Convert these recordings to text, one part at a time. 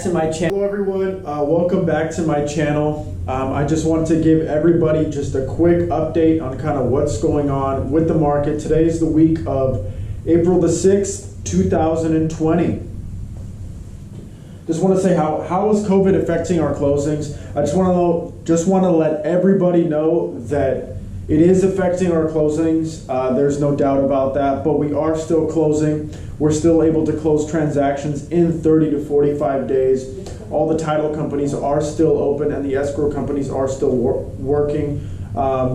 To my channel. Hello everyone, welcome back to my channel. I just want to give everybody just a quick update on kind of what's going on with the market. Today is the week of April the 6th, 2020. Just want to say how is COVID affecting our closings? I just want to let everybody know that it is affecting our closings. There's no doubt about that, but we are still closing. We're still able to close transactions in 30 to 45 days. All the title companies are still open and the escrow companies are still working.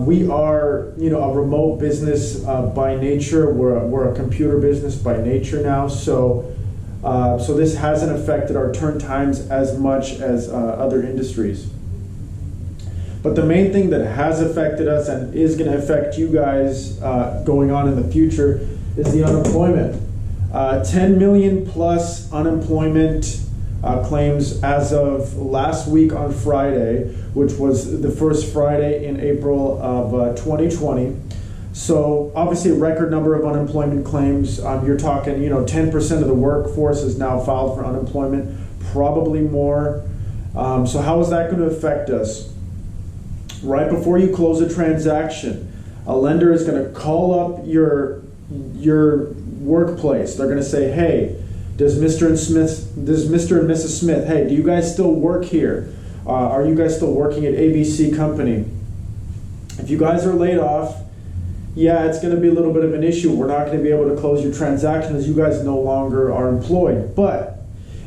We are, a remote business by nature. We're a computer business by nature now. So this hasn't affected our turn times as much as other industries. But the main thing that has affected us and is going to affect you guys going on in the future is the unemployment. 10 million plus unemployment claims as of last week on Friday, which was the first Friday in April of 2020. So obviously a record number of unemployment claims. You're talking, 10% of the workforce is now filed for unemployment, probably more. So how is that going to affect us? Right before you close a transaction, a lender is going to call up your workplace. They're going to say, hey, does Mr. and Mrs. Smith, hey, do you guys still work here? Are you guys still working at ABC company? If you guys are laid off, yeah, it's going to be a little bit of an issue. We're not going to be able to close your transaction as you guys no longer are employed. But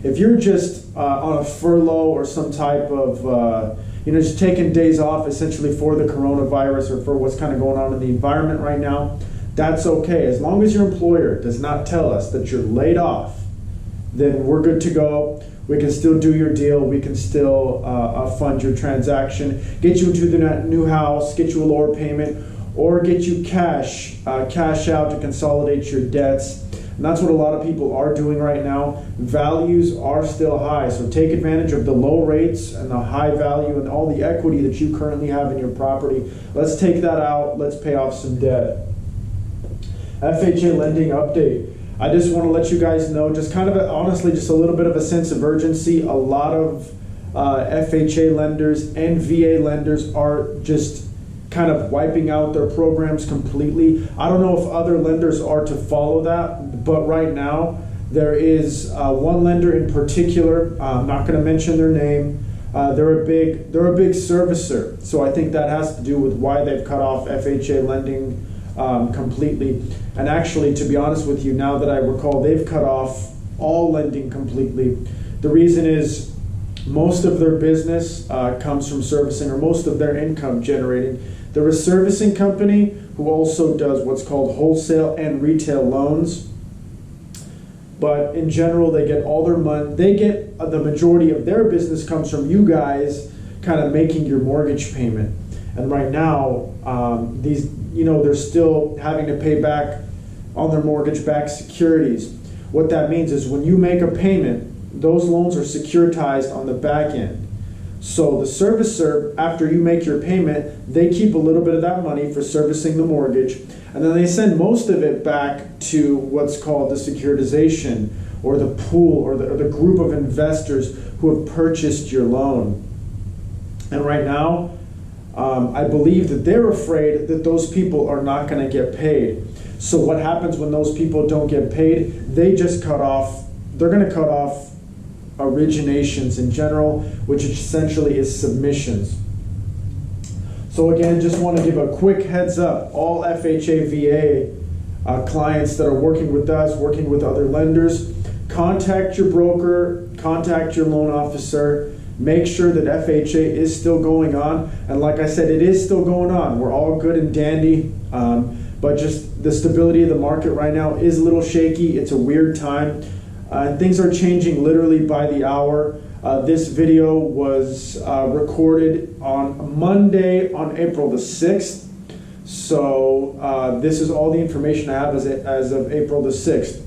if you're just on a furlough or some type of, just taking days off essentially for the coronavirus or for what's kind of going on in the environment right now, that's okay. As long as your employer does not tell us that you're laid off, then we're good to go. We can still do your deal. We can still fund your transaction, get you into the new house, get you a lower payment, or get you cash out to consolidate your debts. And that's what a lot of people are doing right now. Values are still high, so take advantage of the low rates and the high value and all the equity that you currently have in your property. Let's take that out. Let's pay off some debt. FHA Lending update. I just want to let you guys know, just kind of honestly, just a little bit of a sense of urgency. A lot of FHA lenders and VA lenders are just kind of wiping out their programs completely. I don't know if other lenders are to follow that, but right now there is one lender in particular. I'm not going to mention their name. They're a big servicer, so I think that has to do with why they've cut off FHA lending completely. And actually, to be honest with you, now that I recall, they've cut off all lending completely. The reason is most of their business comes from servicing, or most of their income generating. They're a servicing company who also does what's called wholesale and retail loans. But in general, they get all their money. They get the majority of their business comes from you guys kind of making your mortgage payment. And right now, they're still having to pay back on their mortgage-backed securities. What that means is when you make a payment, those loans are securitized on the back end. So the servicer, after you make your payment, they keep a little bit of that money for servicing the mortgage, and then they send most of it back to what's called the securitization, or the pool, or the group of investors who have purchased your loan. And right now, I believe that they're afraid that those people are not going to get paid. So what happens when those people don't get paid? They're going to cut off originations in general, which essentially is submissions. So again, just want to give a quick heads up. All FHA VA clients that are working with us, working with other lenders, contact your broker, contact your loan officer. Make sure that FHA is still going on. And like I said, it is still going on. We're all good and dandy, but just the stability of the market right now is a little shaky. It's a weird time. Things are changing literally by the hour. This video was recorded on Monday on April the 6th. So this is all the information I have as of April the 6th.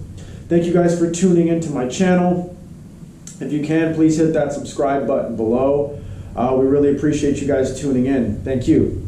Thank you guys for tuning into my channel. If you can, please hit that subscribe button below. We really appreciate you guys tuning in. Thank you.